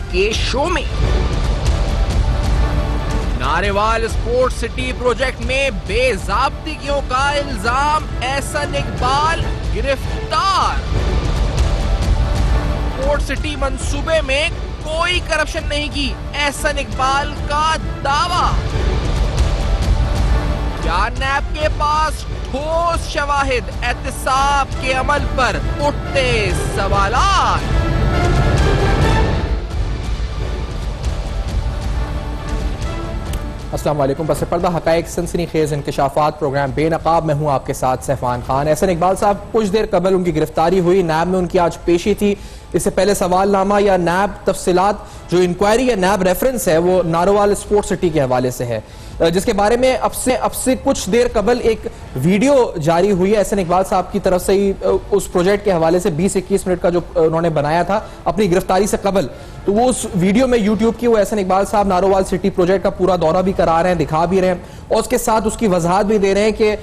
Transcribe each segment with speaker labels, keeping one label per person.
Speaker 1: के शो में। नारेवाल sports city project में बेज़ाब्तिगियों का इल्जाम, एहसन इकबाल गिरफ्तार। स्पोर्ट्स सिटी मंसूबे में कोई करप्शन नहीं की, एहसन इकबाल का दावा। क्या नैब के पास ठोस शवाहिद, एहतसाब के अमल पर उठते सवालात।
Speaker 2: अस्सलाम वालेकुम। बस पर्दा हक़ाइक़ सनसनीखेज़ इंकशाफात प्रोग्राम बेनकाब में हूँ आपके साथ सैफान खान। एहसन इकबाल साहब, कुछ देर कबल उनकी गिरफ्तारी हुई, नैब में उनकी आज पेशी थी। इससे पहले सवालनामा या नैब तफसीलात, जो इंक्वायरी या नैब रेफरेंस है वो नारोवाल स्पोर्ट्स सिटी के हवाले से है, जिसके बारे में अब से कुछ देर कबल एक वीडियो जारी हुई है एहसन इकबाल साहब की तरफ से ही। उस प्रोजेक्ट के हवाले से 20-21 मिनट का जो उन्होंने बनाया था अपनी गिरफ्तारी से कबल, तो वो उस वीडियो में यूट्यूब की वो एहसन इकबाल साहब नारोवाल सिटी प्रोजेक्ट का पूरा दौरा भी करा रहे हैं, दिखा भी रहे हैं और उसके साथ उसकी वजाहत भी दे रहे हैं कि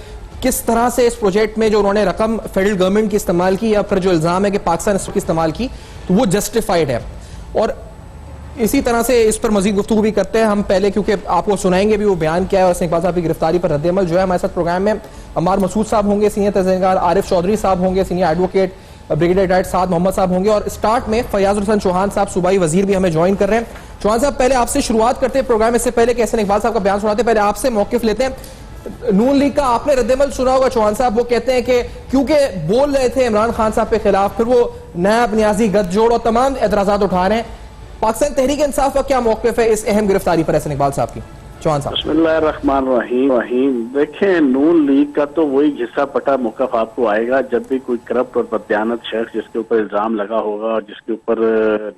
Speaker 2: किस तरह से इस प्रोजेक्ट में जो उन्होंने रकम फेडरल गवर्नमेंट की इस्तेमाल की या फिर जो इल्जाम है कि पाकिस्तान इसकी इस्तेमाल की, तो वो जस्टिफाइड है। और इसी तरह से इस पर मजीद गुफ्तगू भी करते हैं हम पहले, क्योंकि आपको सुनाएंगे भी वो बयान क्या है। एहसन इकबाल साहब की गिरफ्तारी पर रद्द-ए-अमल जो है हमारे साथ प्रोग्राम में अमार मसूद साहब होंगे, सीनियर तहसीलदार आरिफ चौधरी साहब होंगे, सीनियर एडवोकेट ब्रिगेडियर डाइट साद मोहम्मद साहब होंगे, और स्टार्ट में फयाज हुसैन चौहान साहब सूबाई वजीर भी हमें ज्वाइन कर रहे हैं। चौहान साहब, पहले आपसे शुरुआत करते हैं प्रोग्राम, इससे पहले कि एहसन इकबाल साहब का बयान सुनाते हैं, पहले आपसे मौकिफ लेते हैं। नून लीग का आपने रद्द-ए-अमल सुना होगा चौहान साहब, वो कहते हैं कि क्योंकि बोल रहे थे इमरान खान साहब के खिलाफ, फिर वो नैब, नियाजी, गठजोड़ और तमाम एतराजात उठा रहे हैं। पाकिस्तान तहरीक इंसाफ का क्या मौक़िफ़ है इस अहम गिरफ्तारी पर एहसन इकबाल साहब की? चौहान साहब।
Speaker 3: बिस्मिल्लाहिर्रहमानिर्रहीम। देखें, नून लीग का तो वही घिसा पटा मौक़िफ़ आपको आएगा जब भी कोई करप्ट और बददियानत शख्स जिसके ऊपर इल्जाम लगा होगा और जिसके ऊपर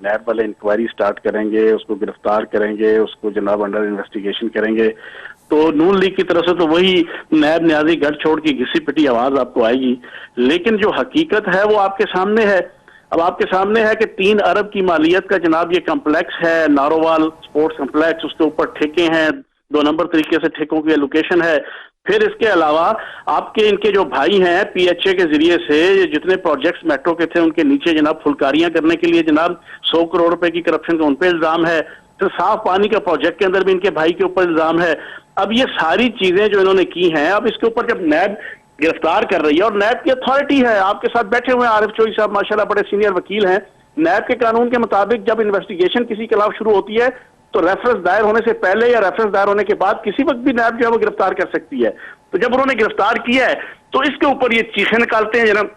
Speaker 3: नैब वाले इंक्वायरी स्टार्ट करेंगे, उसको गिरफ्तार करेंगे, उसको जनाब अंडर इन्वेस्टिगेशन करेंगे, तो नून लीग की तरफ से तो वही नैब, न्याजी, गठजोड़ की घिसी पिटी आवाज आपको आएगी। लेकिन जो हकीकत है वो आपके सामने है। अब आपके सामने है कि 3 अरब की मालियत का जनाब ये कम्प्लेक्स है, नारोवाल स्पोर्ट्स कम्प्लेक्स, उसके ऊपर ठेके हैं, 2 नंबर तरीके से ठेकों की एलोकेशन है। फिर इसके अलावा आपके इनके जो भाई हैं PHA के जरिए से जितने प्रोजेक्ट्स मेट्रो के थे उनके नीचे जनाब फुलकारियां करने के लिए जनाब 100 करोड़ रुपए की करप्शन का उन पे इल्जाम है। फिर साफ पानी का प्रोजेक्ट के अंदर भी इनके भाई के ऊपर इल्जाम है। अब ये सारी चीजें जो इन्होंने की हैं, अब इसके ऊपर जब नैब गिरफ्तार कर रही है और नैब की अथॉरिटी है, आपके साथ बैठे हुए हैं आरिफ चौधरी साहब, माशाल्लाह बड़े सीनियर वकील हैं। नैब के कानून के मुताबिक जब इन्वेस्टिगेशन किसी के खिलाफ शुरू होती है तो रेफरेंस दायर होने से पहले या रेफरेंस दायर होने के बाद किसी वक्त भी नैब जो है वो गिरफ्तार कर सकती है। तो जब उन्होंने गिरफ्तार किया है तो इसके ऊपर ये चीखें निकालते हैं जनाब।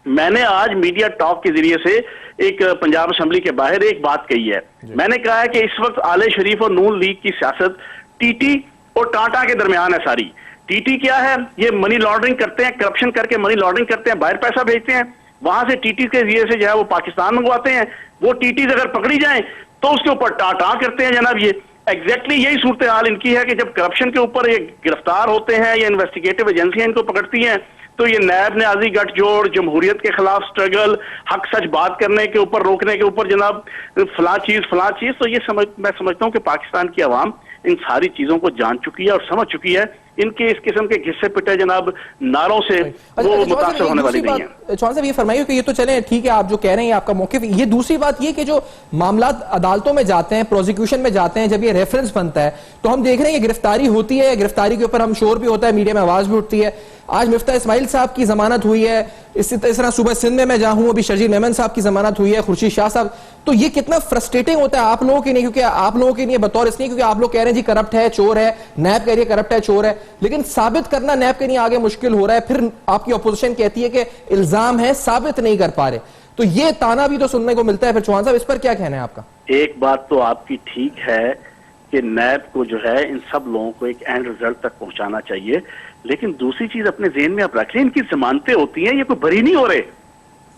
Speaker 3: मैंने आज मीडिया टॉक के जरिए से एक पंजाब असेंबली के बाहर एक बात कही है। मैंने कहा है कि इस वक्त आले शरीफ और नून लीग की सियासत टीटी और टाटा के दरमियान है सारी। टीटी क्या है? ये मनी लॉन्ड्रिंग करते हैं, करप्शन करके मनी लॉन्ड्रिंग करते हैं, बाहर पैसा भेजते हैं, वहां से टीटी के जरिए से जो है वो पाकिस्तान मंगवाते हैं। वो टीटी अगर पकड़ी जाए तो उसके ऊपर टाटा करते हैं जनाब। ये एग्जैक्टली यही सूरत हाल इनकी है कि जब करप्शन के ऊपर ये गिरफ्तार होते हैं या इन्वेस्टिगेटिव एजेंसियां इनको पकड़ती हैं तो ये नैब, न्याजी, गठजोड़, जमहूरियत के खिलाफ स्ट्रगल, हक सच बात करने के ऊपर, रोकने के ऊपर जनाब फला चीज। तो ये मैं समझता हूँ कि पाकिस्तान की आवाम इन सारी चीजों को जान चुकी है और समझ चुकी है। इनके इस किस्म के घिस्से पिटे जनाब नारों से वो मुतासर होने वाली नहीं है।
Speaker 2: चौहान साहब, ये फरमाइए कि ये तो चले ठीक है, आप जो कह रहे हैं आपका मौक़िफ़, ये दूसरी बात ये कि जो मामला अदालतों में जाते हैं, प्रोसिक्यूशन में जाते हैं, जब ये रेफरेंस बनता है तो हम देख रहे हैं कि गिरफ्तारी होती है, गिरफ्तारी के ऊपर हम शोर भी होता है, मीडिया में आवाज भी उठती है। आज मिफ्ता इस्माइल साहब की जमानत हुई है, इसी तरह सुबह सिंध में मैं जाऊं अभी शर्जील मेमन साहब की जमानत हुई है, खुर्शीद शाह साहब। तो ये कितना फ्रस्ट्रेटिंग होता है आप लोगों के लिए, क्योंकि आप लोगों के लिए बतौर इसलिए क्योंकि आप लोग कह रहे हैं जी करप्ट है, चोर है, नैब कह रही है करप्ट है, चोर है, लेकिन साबित करना नैब के लिए आगे मुश्किल हो रहा है। फिर आपकी अपोजिशन कहती है कि इल्जाम है, साबित नहीं कर पा रहे, तो ये ताना भी तो सुनने को मिलता है। फिर चौहान साहब, इस पर क्या कहना है आपका?
Speaker 3: एक बात तो आपकी ठीक है कि नैब को जो है इन सब लोगों को एक एंड रिजल्ट तक पहुंचाना चाहिए, लेकिन दूसरी चीज अपने ज़हन में आप रख लें, इनकी जमानतें होती हैं, ये कोई बरी नहीं हो रहे।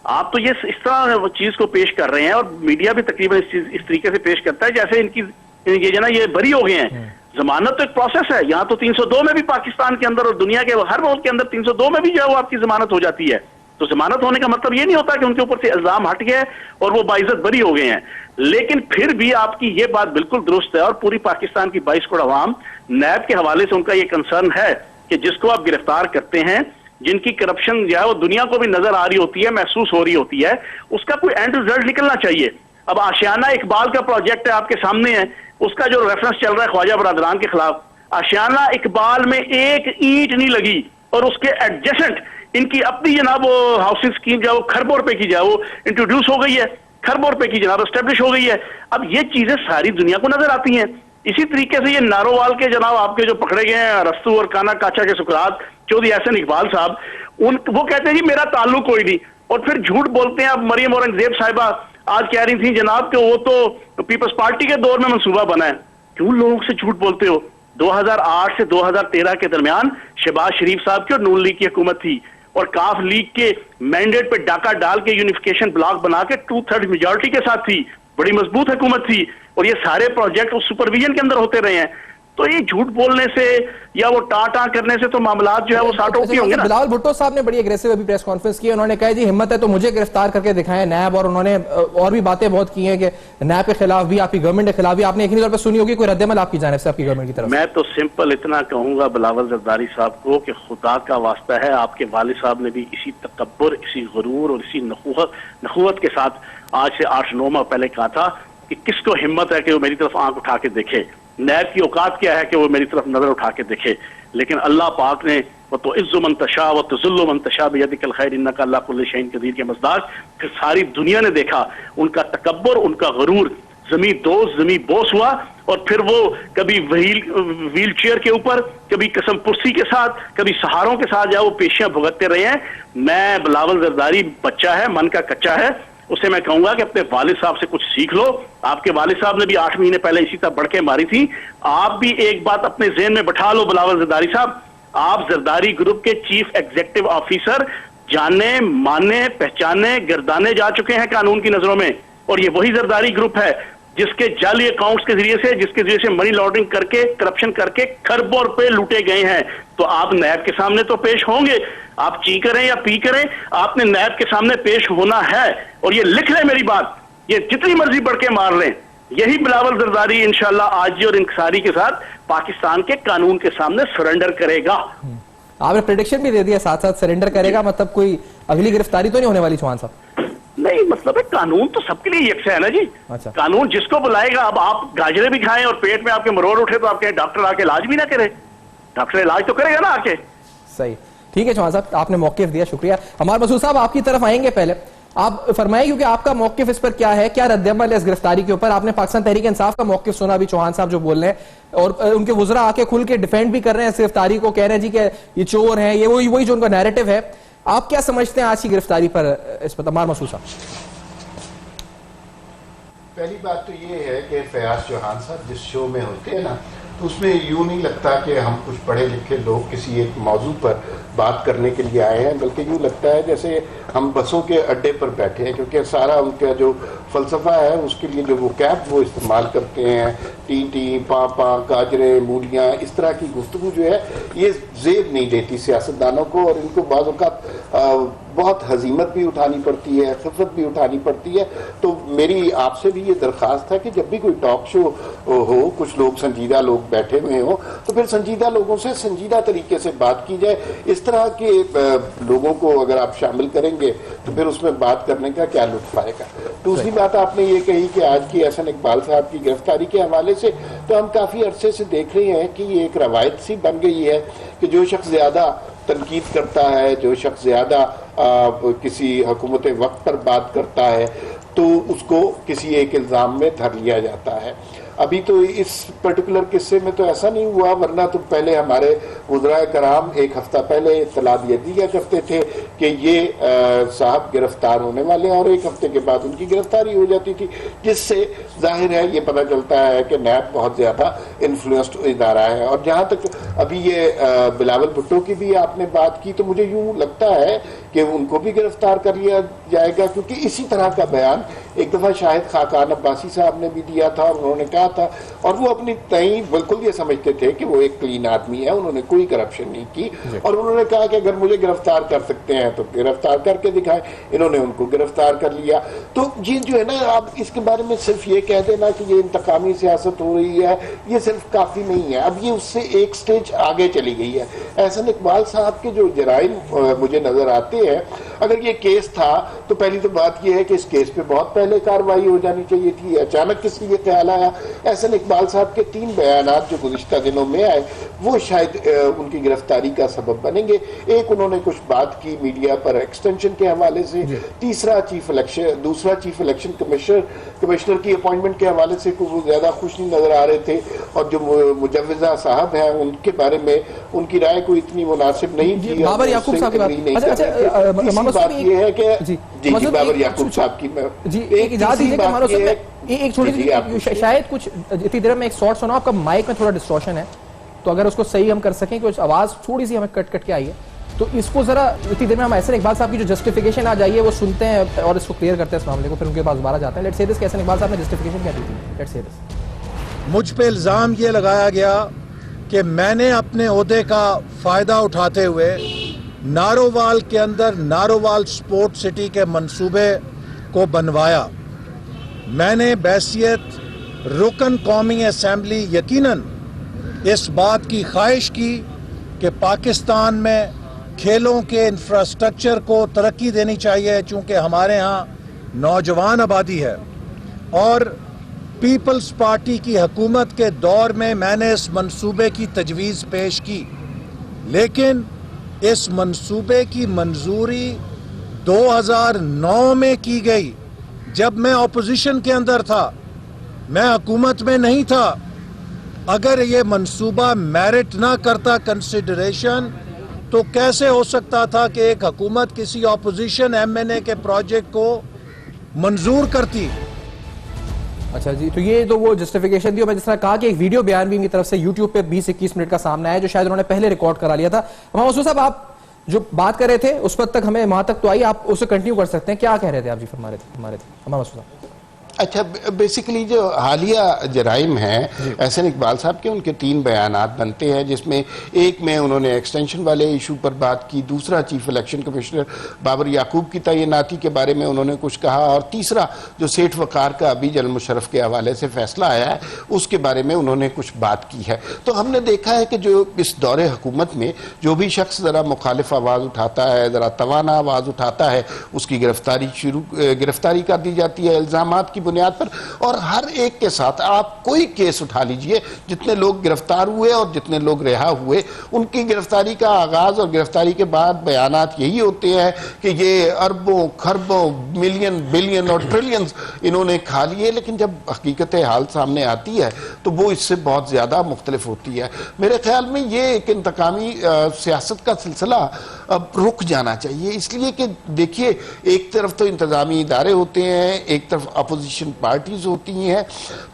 Speaker 3: आप तो ये इस तरह चीज को पेश कर रहे हैं और मीडिया भी तकरीबन इस तरीके से पेश करता है जैसे इनकी ये जो ना ये बरी हो गए हैं। जमानत तो एक प्रोसेस है। यहाँ तो 302 में भी पाकिस्तान के अंदर और दुनिया के हर मुल्क के अंदर 302 में भी जो है वो आपकी जमानत हो जाती है। तो जमानत होने का मतलब ये नहीं होता कि उनके ऊपर से इल्जाम हट गए और वो बाइज्जत बरी हो गए हैं। लेकिन फिर भी आपकी ये बात बिल्कुल दुरुस्त है और पूरी पाकिस्तान की 22 करोड़ अवाम नैब के हवाले से उनका ये कंसर्न है कि जिसको आप गिरफ्तार करते हैं, जिनकी करप्शन जो है वो दुनिया को भी नजर आ रही होती है, महसूस हो रही होती है, उसका कोई एंड रिजल्ट निकलना चाहिए। अब आशियाना इकबाल का प्रोजेक्ट है आपके सामने है, उसका जो रेफरेंस चल रहा है ख्वाजा बरादरान के खिलाफ, आशियाना इकबाल में एक ईंट नहीं लगी और उसके एडजेसेंट इनकी अपनी जनाब वो हाउसिंग स्कीम जो खरबों रुपए की जो वो इंट्रोड्यूस हो गई है, खरबों रुपए की जनाब एस्टेब्लिश हो गई है। अब ये चीजें सारी दुनिया को नजर आती हैं। इसी तरीके से ये नारोवाल के जनाब आपके जो पकड़े गए हैं रस्तू और काना काचा के सुकरात चौधरी एहसन इकबाल साहब, वो कहते हैं जी मेरा ताल्लुक कोई नहीं, और फिर झूठ बोलते हैं। अब मरियम औरंगजेब साहिबा आज कह रही थी जनाब कि वो तो पीपल्स पार्टी के दौर में मंसूबा बना है। क्यों लोगों से झूठ बोलते हो? 2008 से 2013 के दरमियान शहबाज शरीफ साहब की और नून लीग की हुकूमत थी, और काफ लीग के मैंडेट पे डाका डाल के यूनिफिकेशन ब्लॉक बना के 2/3 मेजॉरिटी के साथ थी, बड़ी मजबूत हुकूमत थी, और ये सारे प्रोजेक्ट उस सुपरविजन के अंदर होते रहे हैं। तो ये झूठ बोलने से या वो टाटा करने से तो मामलात जो है वो साठ होती होंगे ना।
Speaker 2: बिलावल भुट्टो साहब ने बड़ी एग्रेसिव अभी प्रेस कॉन्फ्रेंस की, उन्होंने कहा जी हिम्मत है तो मुझे गिरफ्तार करके दिखाएं नैब, और उन्होंने और भी बातें बहुत की हैं कि नैब के खिलाफ भी, आपकी गवर्नमेंट के खिलाफ भी। आपने यकीनी तौर पर सुनी होगी, कोई रद्दमल आपकी जानिब से आपकी गवर्नमेंट की तरफ?
Speaker 3: मैं तो सिंपल इतना कहूंगा बिलावल जरदारी साहब को कि खुदा का वास्ता है, आपके वालिद साहब ने भी इसी तकब्बुर, इसी गुरूर और इसी नखुवत के साथ आज से 8-9 माह पहले कहा था कि किसको हिम्मत है कि वो मेरी तरफ आंख उठा के देखे। नैब की औकात क्या है कि वो मेरी तरफ नजर उठा के देखे, लेकिन अल्लाह पाक ने वो तो इज्जु मंतशा व तुज़िल्लु मंतशा बियदिकल खैर इन्नका अल्ला कुल्लि शैइन कदीर के मज़दाक। फिर सारी दुनिया ने देखा उनका तकब्बुर, उनका गुरूर जमी दोस्त जमी बोस हुआ, और फिर वो कभी व्हील चेयर के ऊपर, कभी कसम पुर्सी के साथ, कभी सहारों के साथ जो वो पेशियां भुगतते रहे हैं। मैं बिलावल जरदारी बच्चा है, मन का कच्चा है, उसे मैं कहूंगा कि अपने वालिद साहब से कुछ सीख लो। आपके वालिद साहब ने भी 8 महीने पहले इसी तरह बढ़ के मारी थी। आप भी एक बात अपने ज़हन में बैठा लो बिलावल जरदारी साहब, आप जरदारी ग्रुप के चीफ एग्जीक्यूटिव ऑफिसर जाने माने पहचाने गर्दाने जा चुके हैं कानून की नजरों में, और ये वही जरदारी ग्रुप है जिसके जाली अकाउंट्स के जरिए से, जिसके जरिए से मनी लॉन्ड्रिंग करके, करप्शन करके खरबों रुपए लूटे गए हैं। तो आप नैब के सामने तो पेश होंगे, आप ची करें या पी करें, आपने नैब के सामने पेश होना है। और ये लिख लें मेरी बात, ये जितनी मर्जी बढ़ के मार लें, यही बिलावल जरदारी इंशाल्लाह आजी और इंकसारी के साथ पाकिस्तान के कानून के सामने सरेंडर करेगा।
Speaker 2: आपने प्रेडिक्शन भी दे दिया, साथ साथ सरेंडर करेगा, मतलब कोई अगली गिरफ्तारी तो नहीं होने वाली चौहान साहब?
Speaker 3: नहीं, मतलब है कानून तो सबके लिए यकसा है ना जी।
Speaker 2: अच्छा।
Speaker 3: कानून जिसको बुलाएगा, अब आप गाजरे भी खाएं और पेट में आपके मरोड़ उठे तो आपके डॉक्टर आके इलाज भी ना करे, डॉक्टर इलाज तो करेगा ना आके।
Speaker 2: सही, ठीक है चौहान साहब, आपने मौकिफ दिया, शुक्रिया। हमारे मसूद साहब आपकी तरफ आएंगे, पहले आप फरमाइए क्योंकि आपका मौकिफ इस पर क्या है, क्या रद्दअमल है इस गिरफ्तारी के ऊपर? आपने पाकिस्तान तहरीक इंसाफ का मौकिफ सुना अभी, चौहान साहब जो बोल रहे हैं, और उनके वुज़रा आके खुल के डिफेंड भी कर रहे हैं इस गिरफ्तारी को, कह रहे हैं जी कि ये चोर हैं, ये वही जो उनका नैरेटिव है। आप क्या समझते हैं आज की गिरफ्तारी पर, इस पर हमारे मसूद साहब?
Speaker 4: पहली बात तो ये है कि फयाज चौहान साहब जिस शो में होते हैं ना, तो उसमें यूं नहीं लगता कि हम कुछ पढ़े लिखे लोग किसी एक मौजू पर बात करने के लिए आए हैं, बल्कि यूं लगता है जैसे हम बसों के अड्डे पर बैठे हैं, क्योंकि सारा उनका जो फलसफा है उसके लिए जो वो कैब वो इस्तेमाल करते हैं, टी टी पा पा गाजरे मूलियाँ, इस तरह की गुफ्तगू जो है ये जेब नहीं देती सियासतदानों को, और इनको बाज़ औक़ात बहुत हजीमत भी उठानी पड़ती है, खिफ़त भी उठानी पड़ती है। तो मेरी आपसे भी ये दरख्वास्त है कि जब भी कोई टॉक शो हो, कुछ लोग संजीदा लोग बैठे हुए हों, तो फिर संजीदा लोगों से संजीदा तरीके से बात की जाए। इस तरह के लोगों को अगर आप शामिल करेंगे तो फिर उसमें बात करने का क्या लुत्फ आएगा। दूसरी बात आपने ये कही कि आज की एहसन इकबाल साहब की गिरफ्तारी के हवाले से तो हम काफ़ी अरसे से देख रहे हैं कि ये एक रवायत सी बन गई है कि जो शख्स ज़्यादा तनकीद करता है, जो शख्स ज़्यादा किसी हुकूमत वक्त पर बात करता है, तो उसको किसी एक इल्ज़ाम में धर लिया जाता है। अभी तो इस पर्टिकुलर किस्से में तो ऐसा नहीं हुआ, वरना तो पहले हमारे वज़राए कराम एक हफ्ता पहले इत्तला दिया करते थे कि ये साहब गिरफ्तार होने वाले हैं, और एक हफ्ते के बाद उनकी गिरफ्तारी हो जाती थी, जिससे जाहिर है ये पता चलता है कि नैब बहुत ज़्यादा इन्फ्लुएंस्ड इदारा है। और जहाँ तक अभी ये बिलावल भुट्टो की भी आपने बात की, तो मुझे यूँ लगता है कि उनको भी गिरफ्तार कर लिया जाएगा, क्योंकि इसी तरह का बयान एक दफ़ा शाहिद खाकान अब्बासी साहब ने भी दिया था, और उन्होंने कहा था, और वो अपनी तय बिल्कुल ये समझते थे कि वो एक क्लीन आदमी है, उन्होंने कोई करप्शन नहीं की, और उन्होंने कहा कि अगर मुझे गिरफ्तार कर सकते हैं तो गिरफ्तार करके दिखाएं। इन्होंने उनको गिरफ्तार कर लिया। तो ये जो है ना, आप इसके बारे में सिर्फ ये कह देना कि ये इंतकामी सियासत हो रही है, ये सिर्फ काफ़ी नहीं है। अब ये उससे एक स्टेज आगे चली गई है। एहसन इकबाल साहब के जो जराइम मुझे नज़र आते हैं, अगर ये केस था तो पहली तो बात ये है कि इस केस पे बहुत पहले कार्रवाई हो जानी चाहिए थी। अचानक किसी ये ख्याल आया। एहसन इकबाल साहब के 3 बयानात जो गुज़िश्ता दिनों में आए वो शायद उनकी गिरफ्तारी का सबब बनेंगे। एक, उन्होंने कुछ बात की मीडिया पर एक्सटेंशन के हवाले से, दूसरा चीफ इलेक्शन कमिश्नर की अपॉइंटमेंट के हवाले से वो ज्यादा खुश नहीं नजर आ रहे थे, और जो मुजव्विजा साहब हैं उनके बारे में उनकी राय को इतनी मुनासिब नहीं थी।
Speaker 2: बाबर याकूब साहब की बात,
Speaker 4: बात ये है कि जी बाबर याकूब साहब की
Speaker 2: एक इजाजत दीजिए, एक छोटी सी शायद कुछ इतनी देर में एक शॉर्ट सुना, आपका माइक में थोड़ा डिस्टॉर्शन है, तो अगर उसको सही हम कर सकें, कुछ आवाज थोड़ी सी हमें कट के आई है, तो इसको जरा इतनी देर में हम एहसन इकबाल साहब की जो जस्टिफिकेशन आ जाइए वो सुनते हैं और इसको क्लियर करते हैं इस मामले को, फिर उनके पास दोबारा जाते हैं। Let's say this, Ehsan Iqbal साहब ने जस्टिफिकेशन क्या दी थी? Let's say this.
Speaker 5: मुझ पे इल्ज़ाम ये लगाया गया कि मैंने अपने ओहदे का फ़ायदा उठाते हुए नारोवाल के अंदर नारोवाल स्पोर्ट सिटी के मंसूबे को बनवाया। मैंने बैसियत रुकन कौमी असम्बली यकीनन इस बात की ख्वाहिश की कि पाकिस्तान में खेलों के इंफ्रास्ट्रक्चर को तरक्की देनी चाहिए, चूँकि हमारे यहाँ नौजवान आबादी है, और पीपल्स पार्टी की हुकूमत के दौर में मैंने इस मंसूबे की तजवीज़ पेश की, लेकिन इस मंसूबे की मंजूरी 2009 में की गई, जब मैं ऑपोजिशन के अंदर था, मैं हुकूमत में नहीं था। अगर ये मंसूबा मेरिट ना करता कंसिडरेशन, तो कैसे हो सकता था कि एक हुकूमत किसी ऑपोजिशन एमएनए के प्रोजेक्ट को मंजूर करती?
Speaker 2: अच्छा जी, तो ये तो वो जस्टिफिकेशन दी। मैं जिस तरह कहा कि एक वीडियो बयान भी इनकी तरफ से यूट्यूब पे 20-21 मिनट का सामने आया, जो शायद उन्होंने पहले रिकॉर्ड करा लिया था। मसूद साहब, आप जो बात कर रहे थे उस पर तक हमें वहां तक तो आई, आप उसे कंटिन्यू कर सकते हैं। क्या कह रहे थे आप जी? फरमा रहे थे मसूद साहब।
Speaker 4: अच्छा, बेसिकली जो हालिया जराइम हैं एहसन इकबाल साहब के, उनके 3 बयानात बनते हैं, जिसमें एक में उन्होंने एक्सटेंशन वाले इशू पर बात की, दूसरा चीफ इलेक्शन कमिश्नर बाबर याकूब की तैनाती के बारे में उन्होंने कुछ कहा, और तीसरा जो सेठ वकार का अभी जनरल मुशर्रफ के हवाले से फैसला आया है उसके बारे में उन्होंने कुछ बात की है। तो हमने देखा है कि जो इस दौरे हुकूमत में जो भी शख्स ज़रा मुखालिफ आवाज़ उठाता है, ज़रा तवाना आवाज़ उठाता है, उसकी गिरफ्तारी कर दी जाती है इल्ज़ामात की बुनियाद पर। और हर एक के साथ आप कोई केस उठा लीजिए, जितने लोग गिरफ्तार हुए और जितने लोग रिहा हुए, उनकी गिरफ्तारी का आगाज और गिरफ्तारी के बाद बयानात यही होते हैं कि ये अरबों खरबों मिलियन बिलियन और ट्रिलियंस इन्होंने खा लिए। लेकिन जब हकीकत हाल सामने आती है तो वो इससे बहुत ज्यादा मुख्तलिफ होती है। मेरे ख्याल में ये एक इंतकामी सियासत का सिलसिला अब रुक जाना चाहिए, इसलिए कि देखिए, एक तरफ तो इंतजामी इदारे होते हैं, एक तरफ अपोजिशन पार्टीज होती हैं,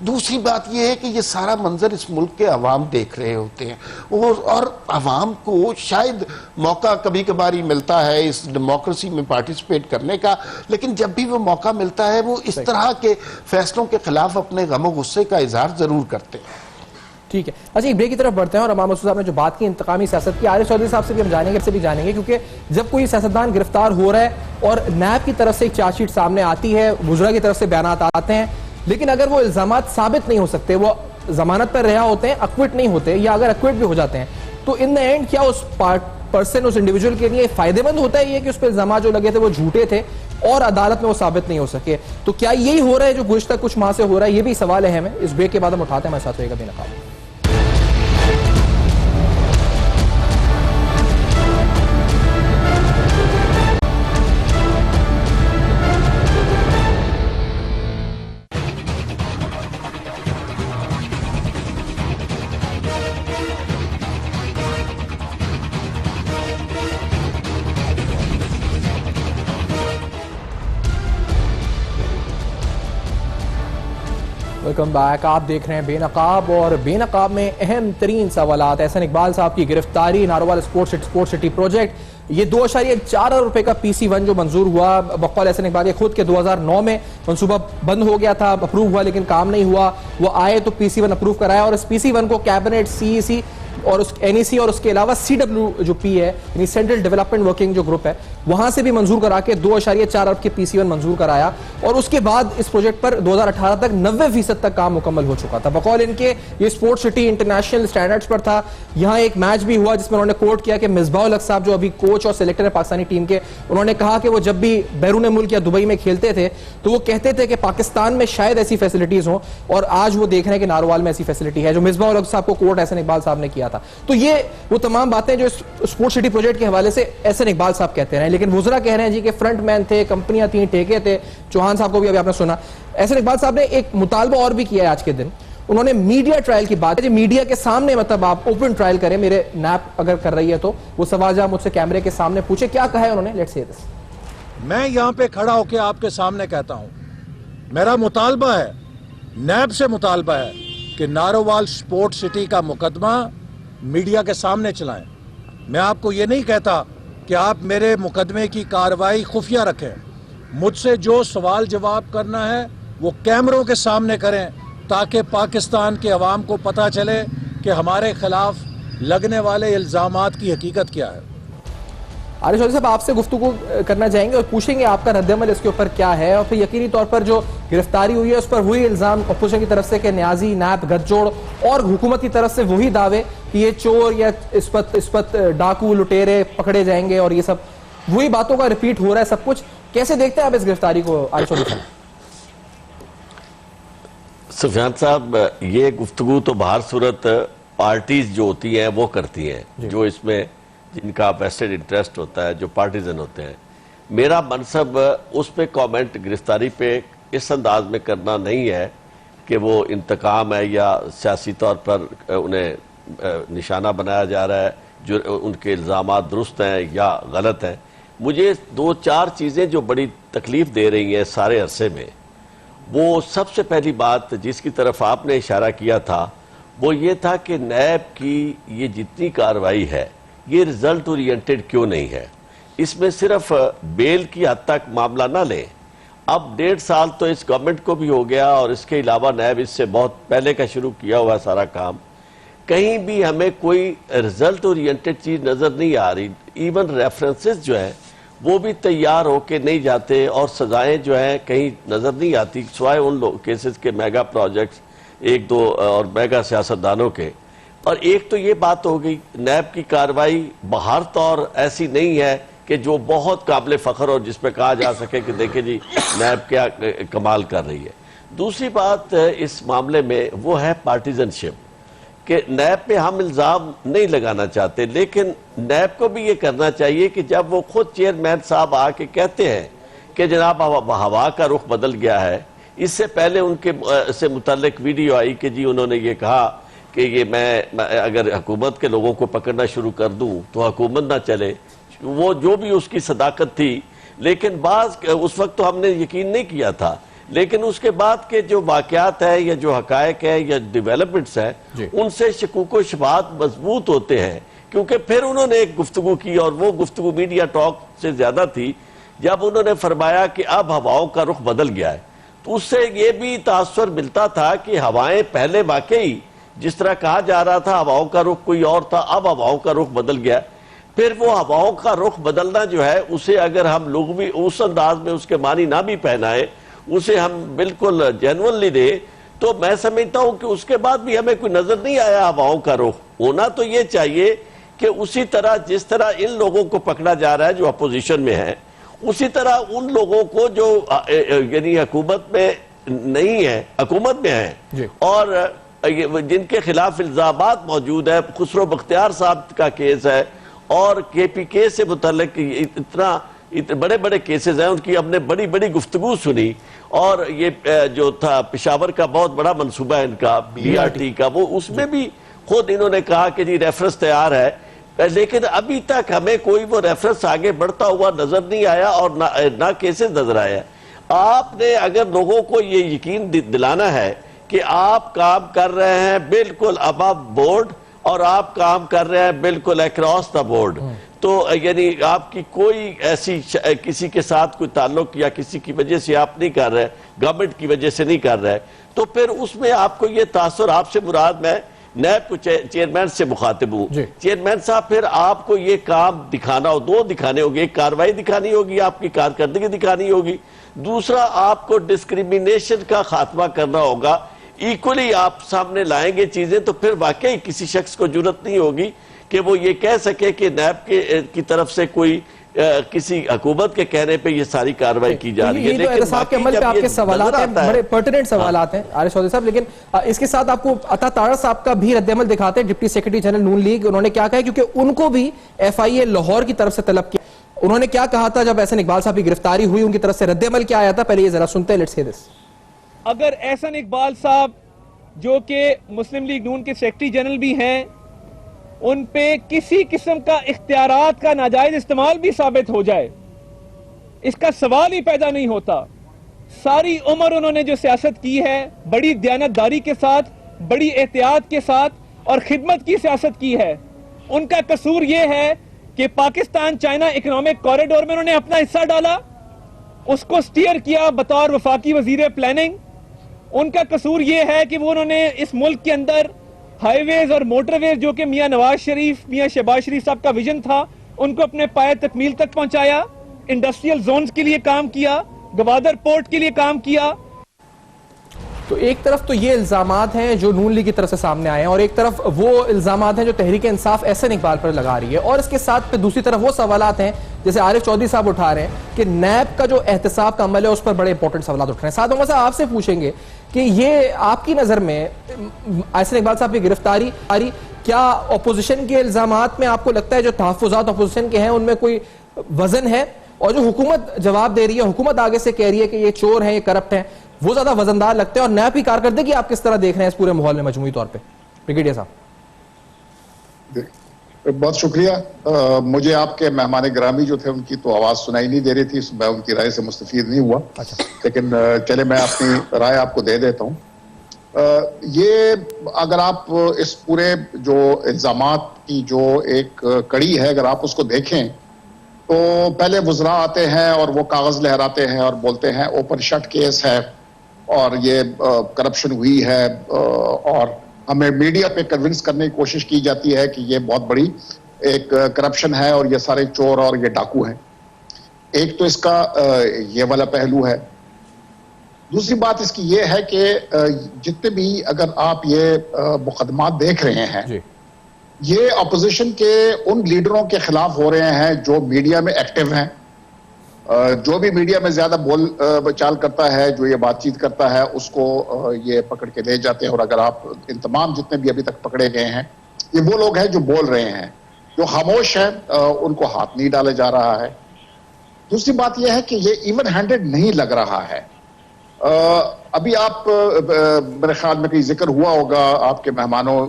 Speaker 4: दूसरी बात यह है कि ये सारा मंजर इस मुल्क के अवाम देख रहे होते हैं, और अवाम को शायद मौका कभी कभार ही मिलता है इस डेमोक्रेसी में पार्टिसिपेट करने का, लेकिन जब भी वो मौका मिलता है वो इस तरह के फैसलों के खिलाफ अपने गम गुस्से का इजहार जरूर करते हैं।
Speaker 2: ठीक है, अच्छा एक ब्रेक की तरफ बढ़ते हैं। और इमाम मसूद साहब ने जो बात की इंतकामी सियासत की, आरिफ चौधरी साहब से भी हम जानेंगे, क्योंकि जब कोई सियासतदान गिरफ्तार हो रहा है और नैब की तरफ से एक चार्जशीट सामने आती है, वुज़रा की तरफ से बयानात आते हैं, लेकिन अगर वो इल्जामात साबित नहीं हो सकते, वो जमानत पर रिहा होते हैं, अक्विट नहीं होते, या अगर अक्विट भी हो जाते हैं, तो इन द एंड क्या उस पर्सन, उस इंडिविजुअल के लिए फायदेमंद होता है ये कि उस पर इल्जामात जो लगे थे वो झूठे थे और अदालत में वो साबित नहीं हो सके? तो क्या यही हो रहा है जो गुज़िश्ता कुछ माह से हो रहा है? ये भी सवाल है हमें। इस ब्रेक के बाद हम उठाते हैं। हमारे साथ रहेगा बेनकाब। Welcome back. आप देख रहे हैं बेनकाब, और बेनकाब में अहम तरीन सवालात। एहसन इकबाल साहब की गिरफ्तारी, नारोवाल स्पोर्ट सिटी प्रोजेक्ट, ये 2.4 अरब रुपए का PC1 जो मंजूर हुआ, बकौल एहसन इकबाल के खुद के 2009 में मंसूबा बंद हो गया था, अप्रूव हुआ लेकिन काम नहीं हुआ, वो आए तो PC1 अप्रूव कराया, और इस PC1 को कैबिनेट, CEC और उस NEC और उसके अलावा CW जो P है, यानी सेंट्रल डेवलपमेंट वर्किंग जो ग्रुप है, वहां से भी मंजूर करा के 2.4 अरब के PC1 मंजूर कराया। और उसके बाद इस प्रोजेक्ट पर 2018 तक 90% तक काम मुकम्मल हो चुका था। बकौल इनके ये स्पोर्ट्स सिटी इंटरनेशनल स्टैंडर्ड्स पर था। यहाँ एक मैच भी हुआ जिसमें उन्होंने कोट किया कि मिसबाह-उल-हक साहब जो अभी कोच कोच और सिलेक्टर है पाकिस्तानी टीम के, उन्होंने कहा कि वो जब भी बैरून मुल्क या दुबई में खेलते थे तो वो कहते थे कि पाकिस्तान में शायद ऐसी फैसिलिटीज हो, और आज वो देख रहे हैं कि नारोवाल में ऐसी फैसिलिटी है, जो मिसबाह उल हक साहब को कोर्ट एहसन इकबाल साहब ने किया था। तो ये वो तमाम बातें जो स्पोर्ट्स सिटी प्रोजेक्ट के हवाले से एहसन इकबाल साहब कहते हैं, लेकिन वुज़रा कह रहे हैं जी कि फ्रंट मैन थे, कंपनियां थी, ठेके थे। चौहान साहब को भी अभी आपने सुना। एहसन इकबाल साहब ने एक मुतालबा और भी किया है आज के दिन, उन्होंने मीडिया ट्रायल की बात है, मीडिया के सामने मतलब आप ओपन ट्रायल करें, मेरे नैप अगर कर रही है तो वो सवाल जब मुझसे कैमरे के सामने पूछे, क्या कहा है उन्होंने, लेट्स से दिस।
Speaker 5: मैं यहां पे खड़ा होकर आपके सामने कहता हूं, मेरा मुतालबा है, नैब से मुतालबा है कि नारोवाल स्पोर्ट सिटी का मुकदमा मीडिया के सामने चलाएं। मैं आपको ये नहीं कहता कि आप मेरे मुकदमे की कार्रवाई खुफिया रखें, मुझसे जो सवाल जवाब करना है वो कैमरों के सामने करें, ताकि पाकिस्तान के अवाम को पता चले कि हमारे खिलाफ लगने वाले इल्जामात की हकीकत क्या है।
Speaker 2: आरिफ चौधरी साहब, आपसे गुफ्तगू करना चाहेंगे और पूछेंगे आपका रद्दअमल इसके ऊपर क्या है, और फिर यकीनी तौर पर जो गिरफ्तारी हुई है उस पर हुई इल्जाम अपोजिशन की तरफ से कि न्याजी, नैब, गठजोड़ और हुकूमत की तरफ से वही दावे कि ये चोर या इस्पत डाकू लुटेरे पकड़े जाएंगे, और ये सब वही बातों का रिपीट हो रहा है सब कुछ। कैसे देखते हैं आप इस गिरफ्तारी को आरिफ चौधरी साहब?
Speaker 6: सुफियान साहब, ये गुफ्तगू तो बाहर सूरत पार्टीज जो होती हैं वो करती हैं, जो इसमें जिनका वेस्टेड इंटरेस्ट होता है, जो पार्टीजन होते हैं। मेरा मनसब उस पे कमेंट गिरफ्तारी पे इस अंदाज में करना नहीं है कि वो इंतकाम है या सियासी तौर पर उन्हें निशाना बनाया जा रहा है, जो उनके इल्ज़ामात दुरुस्त हैं या गलत हैं। मुझे दो चार चीज़ें जो बड़ी तकलीफ़ दे रही हैं सारे अरसे में, वो सबसे पहली बात जिसकी तरफ आपने इशारा किया था वो ये था कि नैब की ये जितनी कार्रवाई है ये रिजल्ट ओरिएंटेड क्यों नहीं है। इसमें सिर्फ बेल की हद तक मामला ना लें, अब 1.5 साल तो इस गवर्नमेंट को भी हो गया, और इसके अलावा नैब इससे बहुत पहले का शुरू किया हुआ सारा काम, कहीं भी हमें कोई रिजल्ट ओरिएंटेड चीज़ नज़र नहीं आ रही। इवन रेफरेंसेस जो है वो भी तैयार होके नहीं जाते, और सजाएं जो हैं कहीं नज़र नहीं आती, सिवाय उन केसेस के मेगा प्रोजेक्ट्स एक दो और मेगा सियासतदानों के। और एक तो ये बात हो गई, नैब की कार्रवाई बाहर तौर ऐसी नहीं है कि जो बहुत काबिल फ़ख्र और जिसमें कहा जा सके कि देखिए जी नैब क्या कमाल कर रही है। दूसरी बात इस मामले में वो है पार्टीजनशिप, कि नैब पे हम इल्ज़ाम नहीं लगाना चाहते, लेकिन नैब को भी ये करना चाहिए कि जब वो खुद चेयरमैन साहब आके कहते हैं कि जनाब हवा का रुख बदल गया है, इससे पहले उनके से मुतल्लिक वीडियो आई कि जी उन्होंने ये कहा कि ये मैं अगर हुकूमत के लोगों को पकड़ना शुरू कर दूं तो हुकूमत ना चले, वो जो भी उसकी सदाकत थी, लेकिन बाज उस वक्त तो हमने यकीन नहीं किया था, लेकिन उसके बाद के जो वाक़यात है या जो हकायक है या डेवलपमेंट्स है उनसे शकूक शुबहात मजबूत होते हैं, क्योंकि फिर उन्होंने एक गुफ्तगू की, और वो गुफ्तगू मीडिया टॉक से ज्यादा थी, जब उन्होंने फरमाया कि अब हवाओं का रुख बदल गया है। तो उससे ये भी तासुर मिलता था कि हवाएं पहले वाकई जिस तरह कहा जा रहा था हवाओं का रुख कोई और था, अब हवाओं का रुख बदल गया। फिर वो हवाओं का रुख बदलना जो है उसे अगर हम लोग भी उस अंदाज में उसके मानी ना भी पहनाए, उसे हम बिल्कुल जेन्युइनली दे, तो मैं समझता हूं कि उसके बाद भी हमें कोई नजर नहीं आया हवाओं का रुख। होना तो ये चाहिए कि उसी तरह जिस तरह इन लोगों को पकड़ा जा रहा है जो अपोजिशन में है, उसी तरह उन लोगों को जो यानी हुकूमत में नहीं है, हुकूमत में है और जिनके खिलाफ इल्जामात मौजूद है। खुसरो बख्तियार साहब का केस है और KPK से मुतल्लिक इतने बड़े बड़े केसेस हैं, उनकी हमने बड़ी बड़ी गुफ्तगू सुनी। और ये जो था पेशावर का बहुत बड़ा मंसूबा है इनका BRT का, वो उसमें भी खुद इन्होंने कहा कि जी रेफरेंस तैयार है, लेकिन अभी तक हमें कोई वो रेफरेंस आगे बढ़ता हुआ नजर नहीं आया और ना केसेस नजर आया। आपने अगर लोगों को ये यकीन दिलाना है कि आप काम कर रहे हैं बिल्कुल अबव बोर्ड और आप काम कर रहे हैं बिल्कुल अक्रॉस द बोर्ड, तो यानी आपकी कोई ऐसी किसी के साथ कोई ताल्लुक या किसी की वजह से आप नहीं कर रहे, गवर्नमेंट की वजह से नहीं कर रहे, तो फिर उसमें आपको ये तासुर, आपसे मुराद मैं नैब को चेयरमैन से मुखातिब हूँ, चेयरमैन साहब फिर आपको ये काम दिखाना हो, दो दिखाने होंगे, एक कार्रवाई दिखानी होगी, आपकी कारकर्दगी दिखानी होगी, दूसरा आपको डिस्क्रिमिनेशन का खात्मा करना होगा। इक्वली आप सामने लाएंगे चीजें तो फिर वाकई किसी शख्स को जरूरत नहीं होगी कि वो ये कह सके कि नैब की तरफ से कोई किसी हुकूमत के कहने पे ये सारी कार्रवाई की जा रही है।
Speaker 2: ये तो एहतसाब के अमल पे आपके सवालात हैं, बड़े पर्टिनेंट सवालात हैं आरिफ चौधरी साहब, लेकिन इसके साथ आपको अता तारा साहब का भी रद्द अमल दिखाते हैं, डिप्टी सेक्रेटरी जनरल नून लीग। उन्होंने क्या कहा, क्योंकि उनको भी FIA लाहौर की तरफ से तलब किया। उन्होंने क्या कहा था जब एहसन इकबाल साहब की गिरफ्तारी हुई, उनकी तरफ से रद्द अमल क्या आया था, पहले ये जरा सुनते हैं, लेट्स हियर दिस।
Speaker 7: अगर एहसन इकबाल साहब जो कि मुस्लिम लीग नून के सेक्रेटरी जनरल भी हैं, उन पे किसी किस्म का इख्तियारात का नाजायज इस्तेमाल भी साबित हो जाए, इसका सवाल ही पैदा नहीं होता। सारी उम्र उन्होंने जो सियासत की है, बड़ी दयानतदारी के साथ, बड़ी एहतियात के साथ और खिदमत की सियासत की है। उनका कसूर यह है कि पाकिस्तान चाइना इकोनॉमिक कॉरिडोर में उन्होंने अपना हिस्सा डाला, उसको स्टीयर किया बतौर वफाकी वजीर प्लानिंग। उनका कसूर यह है कि वो उन्होंने इस मुल्क के अंदर हाईवेज और मोटरवेज जो कि मियां नवाज शरीफ, मियां शहबाज शरीफ साहब का विजन था, उनको अपने पाए तकमील तक पहुंचाया। इंडस्ट्रियल जोन्स के लिए काम किया, गवादर पोर्ट के लिए काम किया।
Speaker 2: तो एक तरफ तो ये इल्जामात हैं जो नून लीग की तरफ से सामने आए हैं, और एक तरफ वो इल्जामात हैं जो तहरीक इंसाफ एहसन इकबाल पर लगा रही है, और इसके साथ फिर दूसरी तरफ वो सवालात हैं जैसे आरिफ चौधरी साहब उठा रहे हैं कि नैब का जो एहतसाब का अमल है उस पर बड़े इंपॉर्टेंट सवाल उठ रहे हैं। साथ में आपसे पूछेंगे कि ये आपकी नजर में एहसन इकबाल साहब की गिरफ्तारी क्या अपोजिशन के इल्जामात में आपको लगता है जो तहफ्फुज़ात अपोजिशन के हैं उनमें कोई वजन है, और जो हुकूमत जवाब दे रही है, हुकूमत आगे से कह रही है कि ये चोर हैं, ये करप्ट हैं, वो ज्यादा वजनदार लगते हैं? और नैब की कारकर्दगी आप किस तरह देख रहे हैं इस पूरे माहौल में मजमूई तौर पे? ब्रिगेडियर साहब।
Speaker 8: बहुत शुक्रिया। मुझे आपके मेहमान ग्रामी जो थे उनकी तो आवाज सुनाई नहीं दे रही थी, मैं उनकी राय से मुस्तफीद नहीं हुआ।
Speaker 2: अच्छा।
Speaker 8: लेकिन चले मैं अपनी राय आपको दे देता हूँ। ये अगर आप इस पूरे जो इल्जामात की जो एक कड़ी है, अगर आप उसको देखें तो पहले वज़रा आते हैं और वो कागज लहराते हैं और बोलते हैं ओपन शट केस है और ये करप्शन हुई है, और हमें मीडिया पे कन्विंस करने की कोशिश की जाती है कि ये बहुत बड़ी एक करप्शन है और ये सारे चोर और ये डाकू हैं। एक तो इसका ये वाला पहलू है। दूसरी बात इसकी ये है कि जितने भी अगर आप ये मुकदमात देख रहे हैं, ये अपोजिशन के उन लीडरों के खिलाफ हो रहे हैं जो मीडिया में एक्टिव हैं। जो भी मीडिया में ज्यादा बोल चाल करता है, जो ये बातचीत करता है, उसको ये पकड़ के ले जाते हैं। और अगर आप इन तमाम जितने भी अभी तक पकड़े गए हैं, ये वो लोग हैं जो बोल रहे हैं। जो खामोश है उनको हाथ नहीं डाला जा रहा है। दूसरी बात यह है कि ये इवन हैंडेड नहीं लग रहा है। अभी आप मेरे ख्याल में कहीं जिक्र हुआ होगा आपके मेहमानों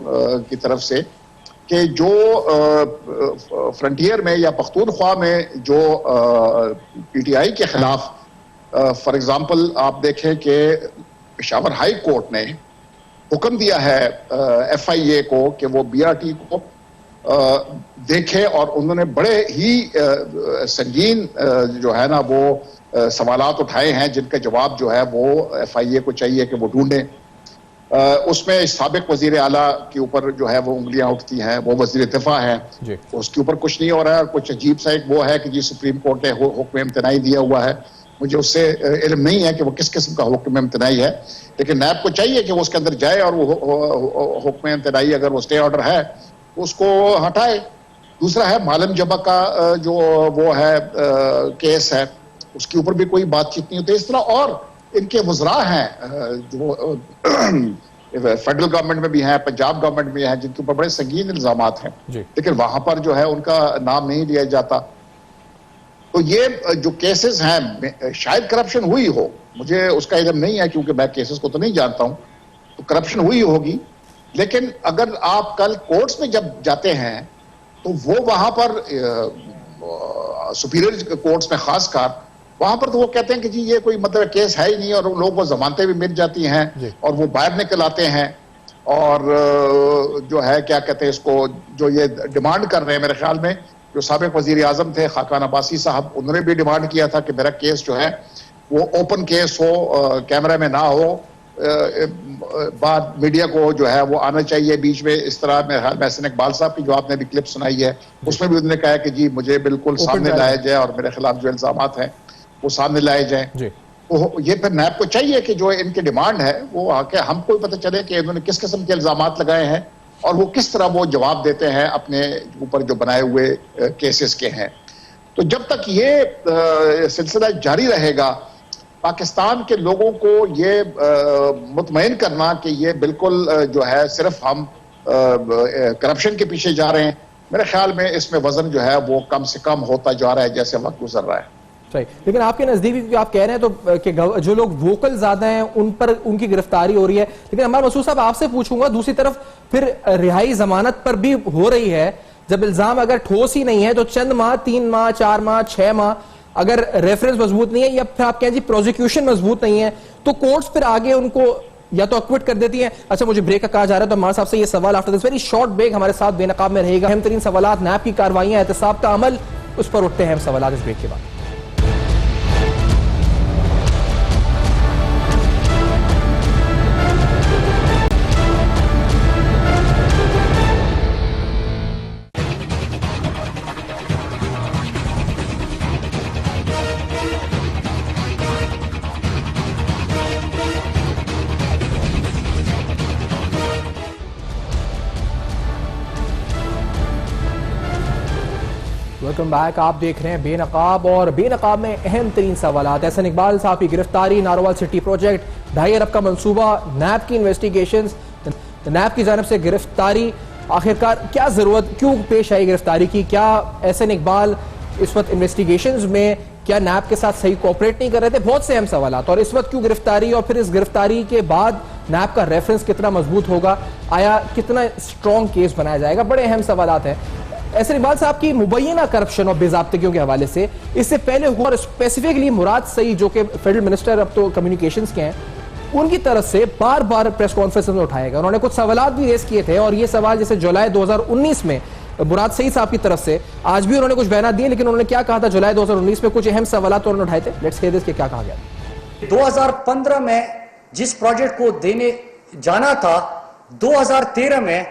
Speaker 8: की तरफ से कि जो फ्रंटियर में या पख्तूनख्वा में जो PTI के खिलाफ फॉर एग्जांपल आप देखें कि पेशावर हाई कोर्ट ने हुक्म दिया है FIA को कि वो BRT को देखे, और उन्होंने बड़े ही संगीन जो है ना वो सवालात उठाए हैं जिनका जवाब जो है वो FIA को चाहिए कि वो ढूंढें। उसमें साबिक वजीर आला के ऊपर जो है वो उंगलियां उठती हैं, वो वजीर दिफा है, उसके ऊपर कुछ नहीं हो रहा है। और कुछ अजीब सा एक वो है कि जी सुप्रीम कोर्ट ने हुक्म इम्तनाई दिया हुआ है। मुझे उससे इल्म नहीं है कि वो किस किस्म का हुक्म इम्तनाई है, लेकिन नैब को चाहिए कि वो उसके अंदर जाए और वो हुक्म इम्तनाई अगर वो स्टे ऑर्डर है उसको हटाए। दूसरा है मालम जबा का जो वो है केस है, उसके ऊपर भी कोई बातचीत नहीं होती। इस तरह और इनके वज़रा हैं जो फेडरल गवर्नमेंट में भी हैं, पंजाब गवर्नमेंट में हैं, जिनके ऊपर बड़े संगीन इल्जामात हैं, लेकिन वहां पर जो है उनका नाम नहीं लिया जाता। तो ये जो केसेस हैं, शायद करप्शन हुई हो, मुझे उसका इल्म नहीं है क्योंकि मैं केसेस को तो नहीं जानता हूं, तो करप्शन हुई होगी। लेकिन अगर आप कल कोर्ट्स में जब जाते हैं तो वो वहां पर सुपीरियर कोर्ट्स में खासकर वहां पर तो वो कहते हैं कि जी ये कोई मतलब केस है ही नहीं, और लोगों को जमानतें भी मिल जाती हैं और वो बाहर निकल आते हैं। और जो है क्या कहते हैं इसको, जो ये डिमांड कर रहे हैं, मेरे ख्याल में जो साबिक वजीर आजम थे खाकान अब्बासी साहब, उन्होंने भी डिमांड किया था कि मेरा केस जो है वो ओपन केस हो, कैमरा में ना हो, बाद मीडिया को जो है वो आना चाहिए बीच में। इस तरह मेरे ख्याल में एहसन इकबाल साहब की जो आपने भी क्लिप सुनाई है उसमें भी उन्होंने कहा कि जी मुझे बिल्कुल सामने लाया जाए और मेरे खिलाफ जो इल्जामात हैं वो सामने लाए जाए। तो ये फिर नैब को चाहिए कि जो इनकी डिमांड है वो आके हमको पता चले कि इन्होंने किस किस्म के इल्जामात लगाए हैं और वो किस तरह वो जवाब देते हैं अपने ऊपर जो बनाए हुए केसेस के हैं। तो जब तक ये सिलसिला जारी रहेगा, पाकिस्तान के लोगों को ये मुतमईन करना कि ये बिल्कुल जो है सिर्फ हम करप्शन के पीछे जा रहे हैं, मेरे ख्याल में इसमें वजन जो है वो कम से कम होता जा रहा है जैसे वक्त गुजर रहा है।
Speaker 2: सही, लेकिन आपके नजदीक आप कह रहे हैं तो कि जो लोग वोकल ज्यादा हैं उन पर उनकी गिरफ्तारी हो रही है, लेकिन अमर मसूद साहब आपसे पूछूंगा, दूसरी तरफ फिर रिहाई जमानत पर भी हो रही है। जब इल्जाम अगर ठोस ही नहीं है तो चंद माह, 3 माह, 4 माह, 6 माह, अगर रेफरेंस मजबूत नहीं है या फिर आप कहें जी प्रोसिक्यूशन मजबूत नहीं है, तो कोर्ट्स फिर आगे उनको या तो अक्विट कर देती हैं। अच्छा, मुझे ब्रेक का कहा जा रहा है, तो हमारे साहब से ये सवाल after this very short break हमारे साथ बेनकाब में रहेगा। अहम तरीन सवाल, नैब की कार्रवाइयां, एहतसाब का अमल, उस पर उठते हैं हम सवाल इस ब्रेक के बाद। Welcome back. आप देख रहे हैं बेनकाब, और बेनकाब में अहम तरीन सवाल। एहसन इकबाल साहब की गिरफ्तारी, नारोवाल सिटी प्रोजेक्ट, 2.5 अरब का मंसूबा, नैब की इन्वेस्टिगेशन, नैब की जानब से गिरफ्तारी, आखिरकार क्या जरूरत, क्यों पेश आई गिरफ्तारी की? क्या एहसन इकबाल इस वक्त इन्वेस्टिगेशन में क्या नैब के साथ सही कोऑपरेट नहीं कर रहे थे? बहुत से अहम सवाल। और इस वक्त क्यों गिरफ्तारी, और फिर इस गिरफ्तारी के बाद नैब का रेफरेंस कितना मजबूत होगा, आया कितना स्ट्रॉन्ग केस बनाया जाएगा, बड़े अहम सवाल हैं। एहसन इकबाल साहब की मुबैना करप्शन और बेज़ाब्तगियों के हवाले से इससे पहले हुआ, और स्पेसिफिकली मुराद सईद जो कि फेडरल मिनिस्टर अब तो कम्युनिकेशंस के हैं, उनकी तरफ से बार बार प्रेस कॉन्फ्रेंस में उठाया गया। उन्होंने कुछ सवाल भी रेस किए थे, और ये सवाल जैसे जुलाई 2019 में मुराद सईद साहब की तरफ से, आज भी उन्होंने कुछ बयान दिए, लेकिन उन्होंने क्या कहा था जुलाई 2019 में, कुछ अहम सवाल तो उन्होंने उठाए थे। लेट्स हियर दिस कि क्या कहा गया।
Speaker 9: 2015 में जिस प्रोजेक्ट को देने जाना था, 2013 में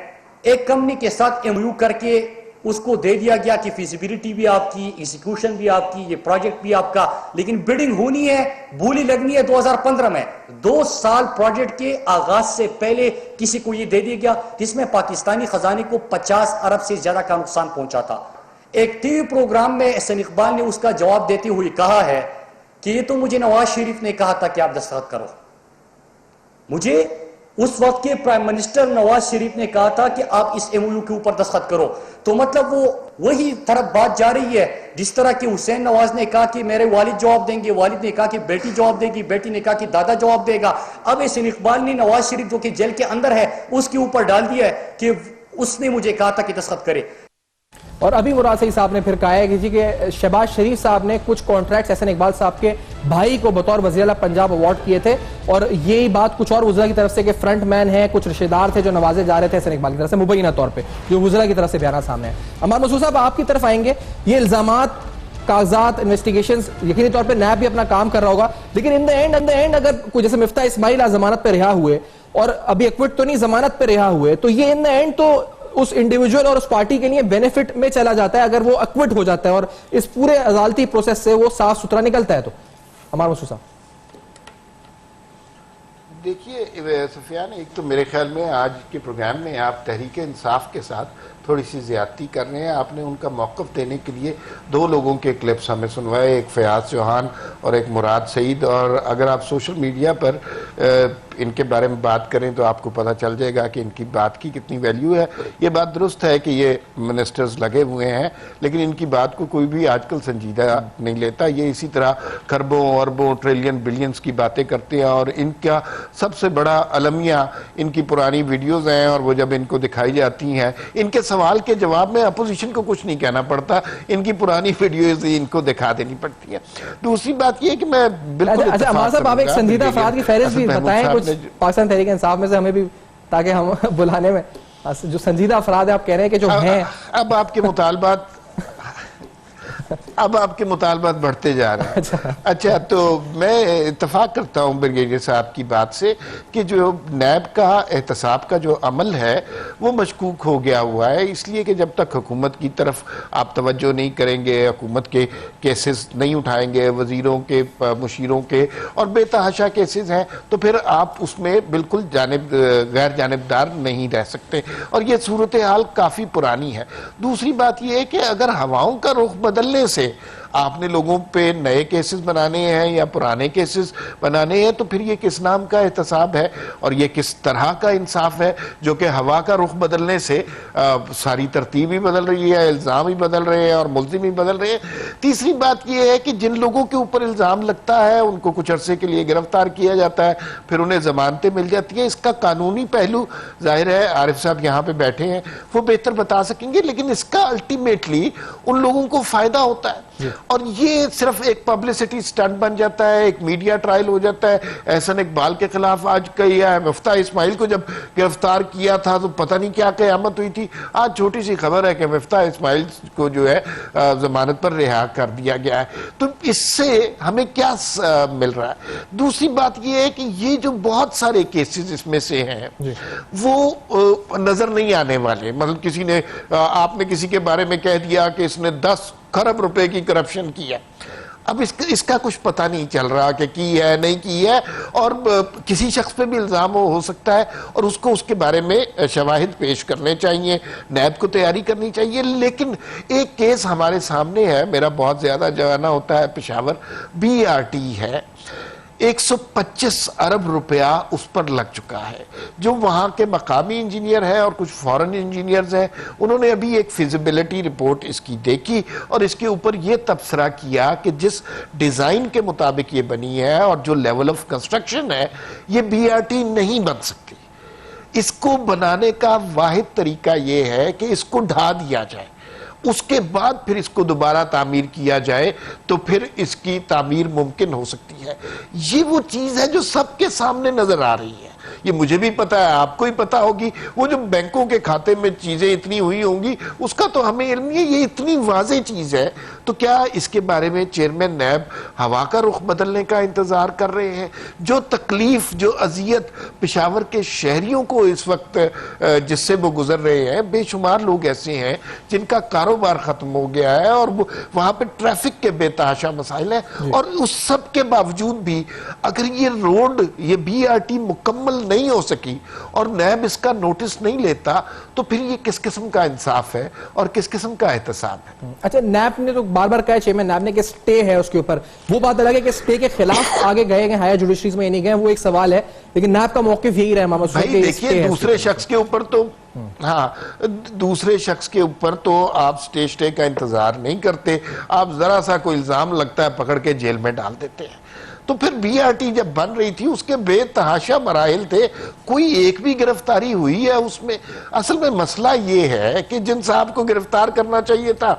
Speaker 9: एक कंपनी के साथ एमओयू करके उसको दे दिया गया कि फिजिबिलिटी भी आपकी, एग्जीक्यूशन भी आपकी, ये प्रोजेक्ट भी आपका, लेकिन बिडिंग होनी है, बोली लगनी है 2015 में। 2 साल प्रोजेक्ट के आगाज से पहले किसी को ये दे दिया गया, जिसमें पाकिस्तानी खजाने को 50 अरब से ज्यादा का नुकसान पहुंचा था। एक टीवी प्रोग्राम में एहसन इकबाल ने उसका जवाब देते हुए कहा है कि ये तो मुझे नवाज शरीफ ने कहा था कि आप दस्तखत करो। मुझे उस वक्त के प्राइम मिनिस्टर नवाज शरीफ ने कहा था कि आप इस एमओयू के ऊपर दस्तखत करो। तो मतलब वो वही तरफ बात जा रही है, जिस तरह कि हुसैन नवाज ने कहा कि मेरे वालिद जवाब देंगे, वालिद ने कहा कि बेटी जवाब देगी, बेटी ने कहा कि दादा जवाब देगा। अब एहसन इकबाल ने नवाज शरीफ जो कि जेल के अंदर है उसके ऊपर डाल दिया है कि उसने मुझे कहा था कि दस्तखत करे।
Speaker 2: और अभी मुराद सईद साहब ने फिर कहा है कि जी के शहबाज शरीफ साहब ने कुछ कॉन्ट्रैक्ट्स एहसन इकबाल साहब के भाई को बतौर वज़ीर पंजाब अवार्ड किए थे, और यही बात कुछ और वज़ीरा की तरफ से कि फ्रंट मैन है, कुछ रिश्तेदार थे जो नवाजे जा रहे थे एहसन इकबाल की तरफ से, मुबैना तौर पे जो वज़ीरा की तरफ से बयान सामने है। अमर मसूद साहब, आपकी तरफ आएंगे। ये इल्जामात, कागजात, इन्वेस्टिगेशन, यकीनी तौर पर नैब भी अपना काम कर रहा होगा, लेकिन इन द एंड अगर कोई जैसे मिफ्ता इस्माइल जमानत पर रिहा हुए और अभी एक्विट तो नहीं, जमानत पर रिहा हुए, तो ये इन द एंड तो उस इंडिविजुअल और उस पार्टी के लिए बेनिफिट में चला जाता है अगर वो एक्विट हो जाता है और इस पूरे अदालती प्रोसेस से वो साफ सुथरा निकलता है। तो अमर मसूद साहब,
Speaker 4: देखिए सुफियान, एक तो मेरे ख्याल में आज के प्रोग्राम में आप तहरीक इंसाफ के साथ थोड़ी सी ज्यादती कर रहे हैं। आपने उनका मौक़िफ़ देने के लिए 2 लोगों के क्लिप्स हमें सुनवाए, एक फयाज चौहान और एक मुराद सईद। और अगर आप सोशल मीडिया पर इनके बारे में बात करें तो आपको पता चल जाएगा कि इनकी बात की कितनी वैल्यू है। ये बात दुरुस्त है कि ये मिनिस्टर्स लगे हुए हैं, लेकिन इनकी बात को कोई भी आजकल संजीदा नहीं लेता। ये इसी तरह खरबों अरबों ट्रिलियन बिलियंस की बातें करते हैं, और इनका सबसे बड़ा अलमिया इनकी पुरानी वीडियोस हैं, और वो जब इनको दिखाई जाती हैं, इनके सवाल के जवाब में अपोजिशन को कुछ नहीं कहना पड़ता, इनकी पुरानी वीडियोस इनको दिखा देनी पड़ती है। दूसरी बात यह कि मैं बिल्कुल
Speaker 2: अच्छा हमारे साहब, आप एक संजीदा अफराद की फहरिस्त भी बताएं कुछ पाकिस्तान तहरीक इंसाफ में से हमें भी, ताकि हम बुलाने में जो संजीदा अफराद है आप कह रहे हैं कि जो हैं।
Speaker 4: अब आपके मुतालबात अब आपके मुतालबात बढ़ते जा रहे हैं। अच्छा, तो मैं इत्तफाक करता हूं ब्रिगेडियर साहब की बात से कि जो नैब का एहतसाब का जो अमल है वो मशकूक हो गया हुआ है, इसलिए कि जब तक हुकूमत की तरफ आप तवज्जो नहीं करेंगे, हुकूमत के केसेस नहीं उठाएंगे, वजीरों के, मुशीरों के और बेतहाशा केसेस हैं, तो फिर आप उसमें बिल्कुल गैर जानिबदार नहीं रह सकते, और ये सूरत हाल काफ़ी पुरानी है। दूसरी बात यह है कि अगर हवाओं का रुख बदलने से आपने लोगों पे नए केसेस बनाने हैं या पुराने केसेस बनाने हैं, तो फिर ये किस नाम का एहतसाब है और ये किस तरह का इंसाफ है, जो कि हवा का रुख बदलने से सारी तरतीब भी बदल रही है, इल्ज़ाम भी बदल रहे हैं और मुल्ज़िम भी बदल रहे हैं। तीसरी बात ये है कि जिन लोगों के ऊपर इल्ज़ाम लगता है उनको कुछ अरसे के लिए गिरफ्तार किया जाता है, फिर उन्हें जमानतें मिल जाती हैं। इसका कानूनी पहलू जाहिर है आरिफ साहब यहाँ पे बैठे हैं, वो बेहतर बता सकेंगे, लेकिन इसका अल्टीमेटली उन लोगों को फायदा होता है और ये सिर्फ एक पब्लिसिटी स्टंट बन जाता है, एक मीडिया ट्रायल हो जाता है। एहसन इकबाल के खिलाफ आज किया है, मुफ्ता इस्माइल को जब गिरफ्तार किया था तो पता नहीं क्या क़यामत हुई थी। आज छोटी सी खबर है कि मुफ्ता इस्माइल को जो है जमानत पर रिहा कर दिया गया है। तो इससे हमें क्या मिल रहा है? दूसरी बात यह है कि ये जो बहुत सारे केसेस इसमें से हैं वो नजर नहीं आने वाले। मतलब किसी ने आपने किसी के बारे में कह दिया कि इसने 10 खरब रुपए की करप्शन की है, अब इसका कुछ पता नहीं चल रहा कि की है नहीं की है, और किसी शख्स पे भी इल्ज़ाम हो सकता है और उसको उसके बारे में शवाहिद पेश करने चाहिए, नैब को तैयारी करनी चाहिए। लेकिन एक केस हमारे सामने है, मेरा बहुत ज़्यादा जाना होता है पेशावर, BRT है, 125 अरब रुपया उस पर लग चुका है। जो वहाँ के मकामी इंजीनियर हैं और कुछ फॉरेन इंजीनियर्स हैं, उन्होंने अभी एक फिजिबिलिटी रिपोर्ट इसकी देखी और इसके ऊपर ये तबसरा किया कि जिस डिज़ाइन के मुताबिक ये बनी है और जो लेवल ऑफ कंस्ट्रक्शन है, ये BRT नहीं बन सकती। इसको बनाने का वाहिद तरीका ये है कि इसको ढा दिया जाए, उसके बाद फिर इसको दोबारा तामीर किया जाए, तो फिर इसकी तामीर मुमकिन हो सकती है। ये वो चीज़ है जो सबके सामने नजर आ रही है, ये मुझे भी पता है, आपको ही पता होगी। वो जो बैंकों के खाते में चीजें इतनी हुई होंगी उसका तो हमें इल्म नहीं है, ये इतनी वाज़ेह चीज है। तो क्या इसके बारे में चेयरमैन नैब हवा का रुख बदलने का इंतजार कर रहे हैं? जो तकलीफ, जो अजियत पेशावर के शहरियों को इस वक्त जिससे वो गुजर रहे हैं, बेशुमार लोग ऐसे हैं जिनका कारोबार खत्म हो गया है और वहां पे ट्रैफिक के बेतहाशा मसाइल हैं, और उस सब के बावजूद भी अगर ये रोड, ये BRT मुकम्मल नहीं हो सकी और नैब इसका नोटिस नहीं लेता, तो फिर ये किस किस्म का इंसाफ है और किस किस्म का एहतसाब है? अच्छा, नैब ने तो बार बार कहा चेयरमैन नैब ने कि स्टे है उसके ऊपर, वो बात अलग है कि स्टे के खिलाफ आगे गए हैं, हायर जुडिशरीज में नहीं गए, वो एक सवाल है, लेकिन नैब का मौकिफ यही रहा मोहम्मद भाई। देखिए, दूसरे शख्स के ऊपर तो दूसरे शख्स के ऊपर तो आप स्टे का इंतजार नहीं करते, आप जरा सा कोई इल्जाम लगता है पकड़ के जेल में डाल देते हैं। तो फिर BRT जब बन रही थी उसके बेतहाशा मराहिल थे, कोई एक भी गिरफ्तारी हुई है उसमें? असल में मसला ये है कि जिन साहब को गिरफ्तार करना चाहिए था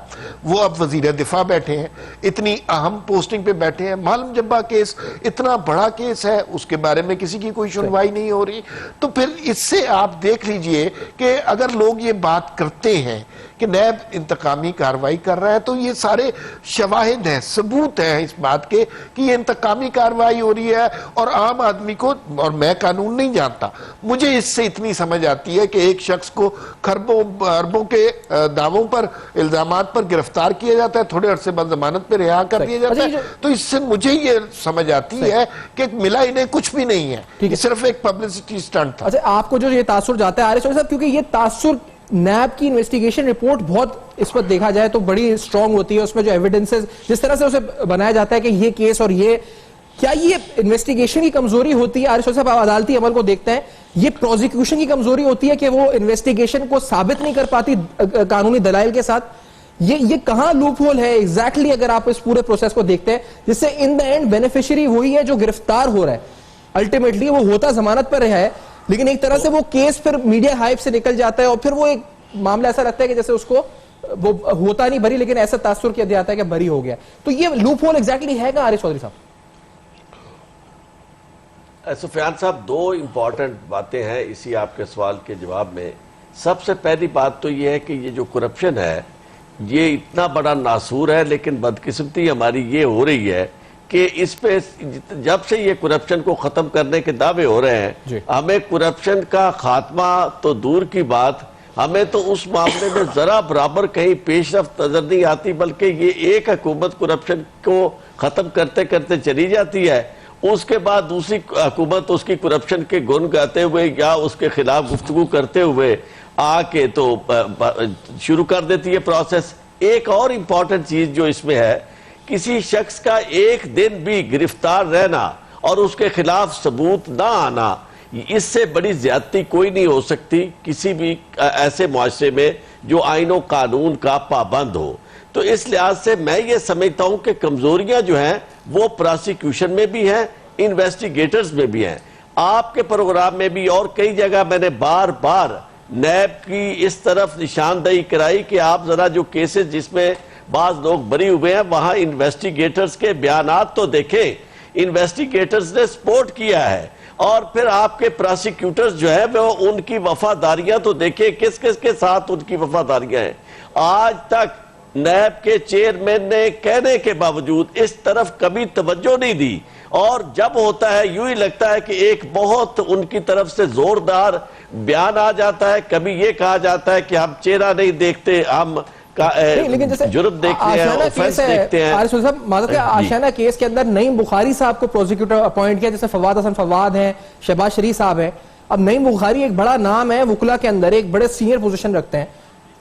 Speaker 4: वो अब वजीर दिफा बैठे हैं, इतनी अहम पोस्टिंग पे बैठे हैं। मालूम जब्बा केस इतना बड़ा केस है, उसके बारे में किसी की कोई सुनवाई नहीं हो रही। तो फिर इससे आप देख लीजिए कि अगर लोग ये बात करते हैं कि नैब इंतकामी कार्रवाई कर रहा है, तो ये सारे शवाहिद हैं, सबूत हैं इस बात के कि ये इंतकामी कार्रवाई हो रही है। और आम आदमी को, और मैं कानून नहीं जानता, मुझे इससे इतनी समझ आती है कि एक शख्स को खरबों अरबों के दावों पर, इल्जामात पर गिरफ्तार किया जाता है, थोड़े अरसे बाद जमानत पर रिहा कर दिया जाता है। तो इससे मुझे ये समझ आती है कि मिला इन्हें कुछ भी नहीं है, ये सिर्फ एक पब्लिसिटी स्टंट था।
Speaker 2: अच्छा, आपको जो ये तासुर जाता है आरिफ साहब, क्योंकि ये तासुर नैब की इन्वेस्टिगेशन रिपोर्ट बहुत, इस पर देखा जाए तो बड़ी स्ट्रांग होती है, उसमें जो एविडेंसेस जिस तरह से उसे बनाया जाता है कि ये केस और ये, क्या ये इन्वेस्टिगेशन की कमजोरी होती है आरिफ साहब? आप अदालती अमल को देखते हैं, ये प्रोसिक्यूशन की कमजोरी होती है कि वो इन्वेस्टिगेशन को साबित नहीं कर पाती कानूनी दलाइल के साथ? ये कहां लूप होल है एग्जैक्टली अगर आप इस पूरे प्रोसेस को देखते हैं, जिससे इन द एंड बेनिफिशियरी वही है जो गिरफ्तार हो रहा है, अल्टीमेटली वो होता जमानत पर रहा है, लेकिन एक तरह से वो केस फिर मीडिया हाइप से निकल जाता है और फिर वो एक मामला ऐसा लगता है कि जैसे उसको वो होता नहीं भरी, लेकिन ऐसा तासुर किया जाता है कि भरी हो गया। तो ये लूप होल एग्जैक्टली है क्या आरिफ चौधरी साहब?
Speaker 6: सुफियान साहब, दो इंपॉर्टेंट बातें हैं इसी आपके सवाल के जवाब में। सबसे पहली बात तो ये है कि ये जो करप्शन है ये इतना बड़ा नासूर है, लेकिन बदकिस्मती हमारी ये हो रही है कि इस पे जब से ये करप्शन को खत्म करने के दावे हो रहे हैं, हमें करप्शन का खात्मा तो दूर की बात, हमें तो उस मामले में जरा बराबर कहीं पेशरफ्त नजर नहीं आती, बल्कि ये एक हुकूमत करप्शन को खत्म करते करते चली जाती है, उसके बाद दूसरी हुकूमत उसकी करप्शन के गुण गाते हुए या उसके खिलाफ गुफ्तगू करते हुए आके तो शुरू कर देती है प्रोसेस। एक और इम्पॉर्टेंट चीज जो इसमें है, किसी शख्स का एक दिन भी गिरफ्तार रहना और उसके खिलाफ सबूत ना आना, इससे बड़ी ज्यादती कोई नहीं हो सकती किसी भी ऐसे मुआशरे में जो आईन और कानून का पाबंद हो। तो इस लिहाज से मैं ये समझता हूं कि कमजोरियां जो हैं वो प्रोसिक्यूशन में भी हैं, इन्वेस्टिगेटर्स में भी हैं। आपके प्रोग्राम में भी और कई जगह मैंने बार बार नैब की इस तरफ निशानदेही कराई कि आप जरा जो केसेस जिसमें बाज लोग बरी हुए हैं वहां इन्वेस्टिगेटर्स के बयानात तो देखें, इन्वेस्टिगेटर्स ने सपोर्ट किया है, और फिर आपके प्रोसिक्यूटर्स जो है वो उनकी वफादारियां तो देखें, किस किस के साथ उनकी वफादारियां हैं। आज तक नैब के चेयरमैन ने कहने के बावजूद इस तरफ कभी तवज्जो नहीं दी, और जब होता है यूं ही लगता है कि एक बहुत उनकी तरफ से जोरदार बयान आ जाता है। कभी ये कहा जाता है कि हम चेहरा नहीं देखते, हम
Speaker 2: लेकिन जैसे
Speaker 6: जुर्म देखते हैं, ऑफेंस देखते हैं।
Speaker 2: आशियाना केस के अंदर नईम बुखारी साहब को प्रोसिक्यूटर अपॉइंट किया, जैसे फवाद हसन फवाद हैं, शहबाज शरीफ साहब हैं। अब नईम बुखारी एक बड़ा नाम है, वुकला के अंदर एक बड़े सीनियर पोजीशन रखते हैं,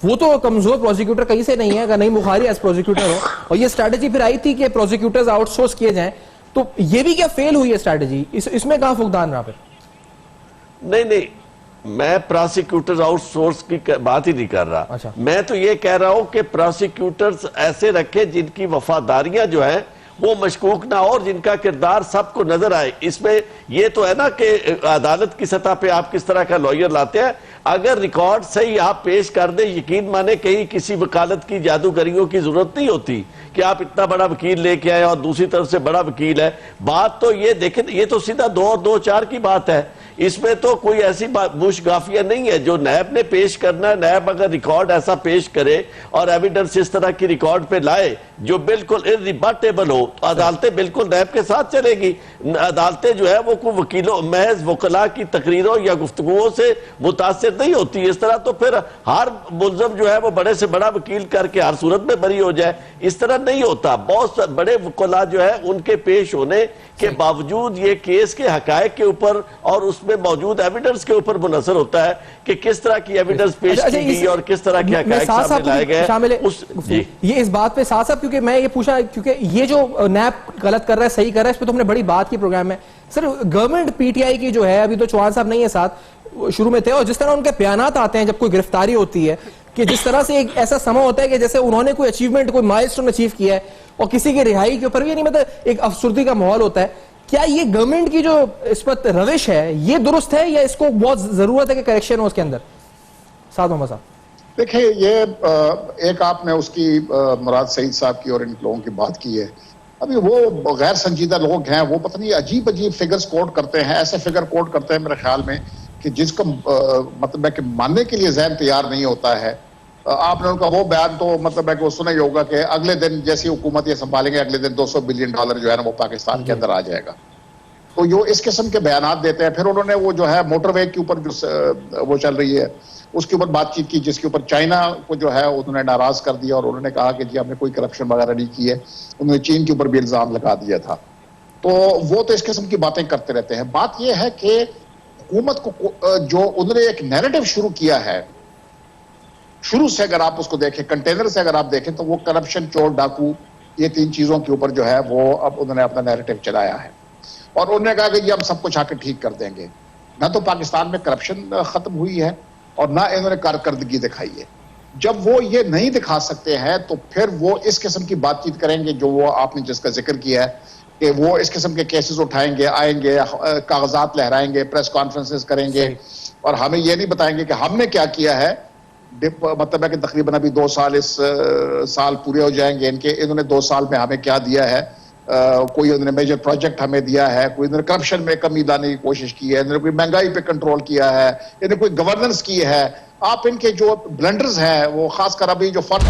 Speaker 2: वो तो कमजोर प्रोसिक्यूटर कहीं से नहीं है अगर नईम बुखारी एज प्रोसिक्यूटर हो। और ये स्ट्रैटेजी फिर आई थी कि प्रोसिक्यूटर्स आउटसोर्स किए जाएं, तो ये भी क्या फेल हुई है स्ट्रैटेजी? इसमें कहां फुकदान रहा फिर?
Speaker 6: नहीं, मैं प्रोसिक्यूटर्स आउटसोर्स की बात ही नहीं कर रहा।
Speaker 2: अच्छा।
Speaker 6: मैं तो ये कह रहा हूं कि प्रोसिक्यूटर्स ऐसे रखे जिनकी वफादारियां जो है वो मशकूक ना हो और जिनका किरदार सबको नजर आए। इसमें ये तो है ना कि अदालत की सतह पे आप किस तरह का लॉयर लाते हैं, अगर रिकॉर्ड सही आप पेश कर दे, यकीन माने कहीं किसी वकालत की जादूगरियों की जरूरत नहीं होती कि आप इतना बड़ा वकील लेके आए और दूसरी तरफ से बड़ा वकील है। बात तो ये देखें, ये तो सीधा 2 और 2 4 की बात है, इसमें तो कोई ऐसी मुशगाफिया नहीं है जो नैब ने पेश करना है। नैब अगर रिकॉर्ड ऐसा पेश करे और एविडेंस इस तरह की रिकॉर्ड पे लाए जो बिल्कुल इररिबटेबल हो, तो अदालतें बिल्कुल नैब के साथ चलेगी। अदालतें जो है वो कोई वकीलों महज वकला की तकरीरों या गुफ्तगुओं से मुतासिर नहीं होती। इस तरह तो फिर हर मुल्ज़म जो है वो बड़े से बड़ा वकील करके हर सूरत में बरी हो जाए, इस तरह नहीं होता। बहुत बड़े वकला जो है उनके पेश होने के बावजूद ये केस के हकायक के ऊपर और उसमें मौजूद एविडेंस के ऊपर मुनसर होता है कि किस तरह की एविडेंस पेश की गई और किस तरह के हकायक सामने लाए गए।
Speaker 2: ये इस बात पे साथ साथ, क्योंकि मैं ये पूछा, क्योंकि ये जो नैब गलत कर रहा है सही कर रहा है, इस पर तो हमने बड़ी बात की प्रोग्राम में। सर गवर्नमेंट पीटीआई की जो है, अभी तो चौहान साहब नहीं है साथ, शुरू में थे, और जिस तरह उनके बयानात आते हैं जब कोई गिरफ्तारी होती है, कि जिस तरह से एक ऐसा समय होता है कि जैसे उन्होंने कोई अचीवमेंट, कोई माइलस्टोन अचीव किया है और किसी की रिहाई के ऊपर भी नहीं, मतलब एक अफसुर्दी का माहौल होता है। क्या ये गवर्नमेंट की जो इस पर रविश है ये दुरुस्त है या इसको बहुत जरूरत है कि करेक्शन हो उसके अंदर? साथ मोहम्मद साहब
Speaker 8: देखिए, ये एक आपने उसकी मुराद सईद साहब की और इन लोगों की बात की है। अभी वो गैर संजीदा लोग हैं, वो पता नहीं अजीब अजीब फिगर्स कोट करते हैं, ऐसे फिगर कोट करते हैं मेरे ख्याल में कि जिसको मतलब है कि मानने के लिए जहन तैयार नहीं होता है। आपने उनका वो बयान तो मतलब है कि वो सुना ही होगा कि अगले दिन जैसी हुकूमत ये संभालेंगे अगले दिन $200 बिलियन जो है ना वो पाकिस्तान के अंदर आ जाएगा। तो यो इस किस्म के बयानात देते हैं। फिर उन्होंने वो जो है मोटरवे के ऊपर जो वो चल रही है उसके ऊपर बातचीत की, जिसके ऊपर चाइना को जो है उन्होंने नाराज कर दिया और उन्होंने कहा कि जी हमने कोई करप्शन वगैरह नहीं की है। उन्होंने चीन के ऊपर भी इल्जाम लगा दिया था। तो वो तो इस किस्म की बातें करते रहते हैं। बात यह है कि हुकूमत को जो उन्होंने एक नैरेटिव शुरू किया है, शुरू से अगर आप उसको देखें, कंटेनर से अगर आप देखें, तो वो करप्शन, चोर, डाकू, ये 3 चीजों के ऊपर जो है वो अब उन्होंने अपना नैरेटिव चलाया है और उन्होंने कहा कि ये हम सब कुछ आके ठीक कर देंगे। ना तो पाकिस्तान में करप्शन खत्म हुई है और ना इन्होंने कारकर्दगी दिखाई है। जब वो ये नहीं दिखा सकते हैं तो फिर वो इस किस्म की बातचीत करेंगे जो वो आपने जिसका जिक्र किया है कि वो इस किस्म के केसेस उठाएंगे, आएंगे, कागजात लहराएंगे, प्रेस कॉन्फ्रेंसेस करेंगे और हमें ये नहीं बताएंगे कि हमने क्या किया है। मतलब है कि तकरीबन अभी 2 साल इस साल पूरे हो जाएंगे इनके, इन्होंने 2 साल में हमें क्या दिया है। कोई उन्होंने मेजर प्रोजेक्ट हमें दिया है, कोई उन्होंने करप्शन में कमी लाने की कोशिश की है, इन्होंने कोई महंगाई पे कंट्रोल किया है, इन्होंने कोई गवर्नेंस की है। आप इनके जो ब्लंडर्स हैं वो खासकर अभी जो फर्क